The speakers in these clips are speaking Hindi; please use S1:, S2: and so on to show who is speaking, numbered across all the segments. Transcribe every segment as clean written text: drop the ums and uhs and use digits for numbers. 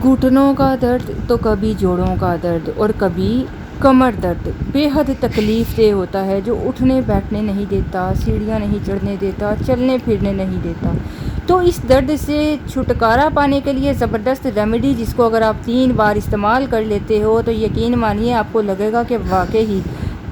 S1: घुटनों का दर्द तो कभी जोड़ों का दर्द और कभी कमर दर्द बेहद तकलीफ़ देह होता है, जो उठने बैठने नहीं देता, सीढ़ियाँ नहीं चढ़ने देता, चलने फिरने नहीं देता। तो इस दर्द से छुटकारा पाने के लिए ज़बरदस्त रेमेडी, जिसको अगर आप 3 बार इस्तेमाल कर लेते हो तो यकीन मानिए आपको लगेगा कि वाक़ई ही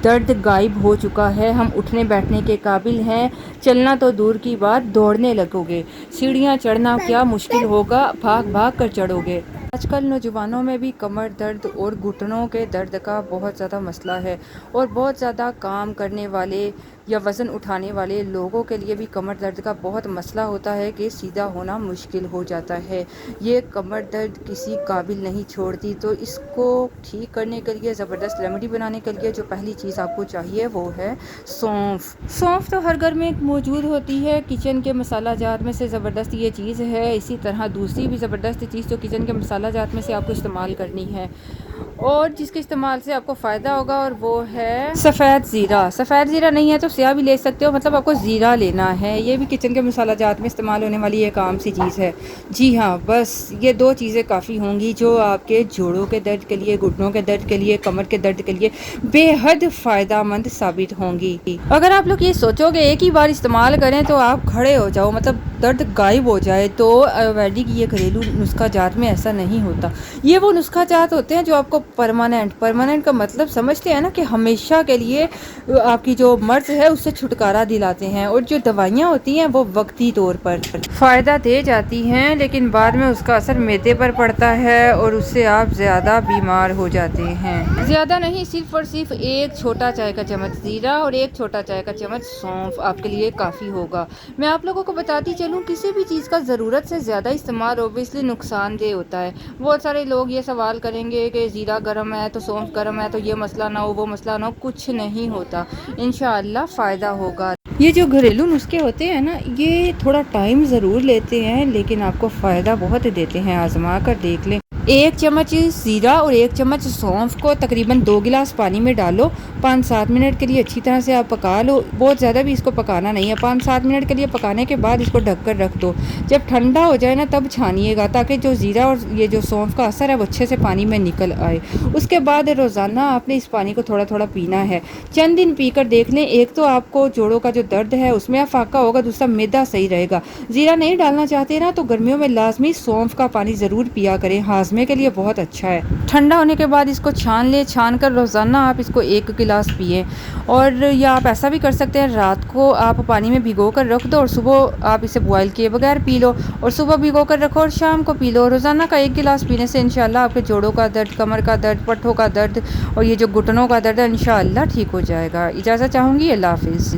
S1: दर्द गायब हो चुका है, हम उठने बैठने के काबिल हैं। चलना तो दूर की बात, दौड़ने लगोगे, सीढ़ियाँ चढ़ना क्या मुश्किल होगा, भाग भाग कर चढ़ोगे। आजकल नौजवानों में भी कमर दर्द और घुटनों के दर्द का बहुत ज़्यादा मसला है, और बहुत ज़्यादा काम करने वाले या वज़न उठाने वाले लोगों के लिए भी कमर दर्द का बहुत मसला होता है कि सीधा होना मुश्किल हो जाता है। ये कमर दर्द किसी काबिल नहीं छोड़ती, तो इसको ठीक करने के लिए, ज़बरदस्त रेमेडी बनाने के लिए जो पहली चीज़ आपको चाहिए वो है सौंफ। सौंफ तो हर घर में मौजूद होती है, किचन के मसाला जार में से ज़बरदस्त ये चीज़ है। इसी तरह दूसरी भी ज़बरदस्त चीज़ जो किचन के मसाला जात में से आपको इस्तेमाल करनी है और जिसके इस्तेमाल से आपको फ़ायदा होगा, और वो है सफ़ेद ज़ीरा। सफ़ेद ज़ीरा नहीं है तो स्याह भी ले सकते हो, मतलब आपको ज़ीरा लेना है। ये भी किचन के मसाला जात में इस्तेमाल होने वाली एक आम सी चीज़ है। जी हाँ, बस ये 2 चीज़ें काफ़ी होंगी जो आपके जोड़ों के दर्द के लिए, घुटनों के दर्द के लिए, कमर के दर्द के लिए बेहद फ़ायदेमंद साबित होंगी। अगर आप लोग ये सोचोगे एक ही बार इस्तेमाल करें तो आप खड़े हो जाओ, मतलब दर्द गायब हो जाए, तो आयुर्वेदिक ये घरेलू नुस्खा जात में ऐसा नहीं होता। ये वो नुस्खा जात होते हैं जो आपको परमानेंट का मतलब समझते हैं ना, कि हमेशा के लिए आपकी जो मर्ज है उससे छुटकारा दिलाते हैं। और जो दवाइयाँ होती हैं वो वक्ती तौर पर फ़ायदा दे जाती हैं, लेकिन बाद में उसका असर मैदे पर पड़ता है और उससे आप ज़्यादा बीमार हो जाते हैं। ज़्यादा नहीं, सिर्फ और सिर्फ 1 छोटा चाय का चम्मच ज़ीरा और 1 छोटा चाय का चम्मच सौंफ आपके लिए काफ़ी होगा। मैं आप लोगों को बताती चलूँ, किसी भी चीज़ का ज़रूरत से ज़्यादा इस्तेमाल ओबियसली नुकसानदेह होता है। बहुत सारे लोग ये सवाल करेंगे कि ज़ीरा गर्म है तो सौंफ गर्म है, तो ये मसला ना हो वो मसला ना हो। कुछ नहीं होता, इंशाअल्लाह फ़ायदा होगा। ये जो घरेलू नुस्खे होते हैं ना, ये थोड़ा टाइम ज़रूर लेते हैं, लेकिन आपको फ़ायदा बहुत देते हैं। आजमा कर देख लें। 1 चम्मच ज़ीरा और 1 चम्मच सौंफ को तकरीबन 2 गिलास पानी में डालो। 5-7 मिनट के लिए अच्छी तरह से आप पका लो। बहुत ज़्यादा भी इसको पकाना नहीं है। 5-7 मिनट के लिए पकाने के बाद इसको ढककर रख दो। जब ठंडा हो जाए ना तब छानिएगा, ताकि जो ज़ीरा और ये जो सौंफ का असर है वो अच्छे से पानी में निकल आए। उसके बाद रोज़ाना आपने इस पानी को थोड़ा थोड़ा पीना है। चंद दिन पीकर देख लें, एक तो आपको जोड़ों का जो दर्द है उसमें अफाका होगा, दूसरा मैदा सही रहेगा। ज़ीरा नहीं डालना चाहते ना तो गर्मियों में लाजमी सौंफ का पानी ज़रूर पिया करें, हाजमे के लिए बहुत अच्छा है। ठंडा होने के बाद इसको छान लें, छान कर रोज़ाना आप इसको 1 गिलास पिएं। और या आप ऐसा भी कर सकते हैं, रात को आप पानी में भिगो कर रख दो और सुबह आप इसे बॉयल किए बगैर पी लो, और सुबह भिगो कर रखो और शाम को पी लो। रोज़ाना का 1 गिलास पीने से इंशाअल्लाह आपके जोड़ों का दर्द, कमर का दर्द, पट्ठों का दर्द और ये जो घुटनों का दर्द है इंशाअल्लाह ठीक हो जाएगा। इजाज़त चाहूँगी, अल्लाह हाफ़िज़।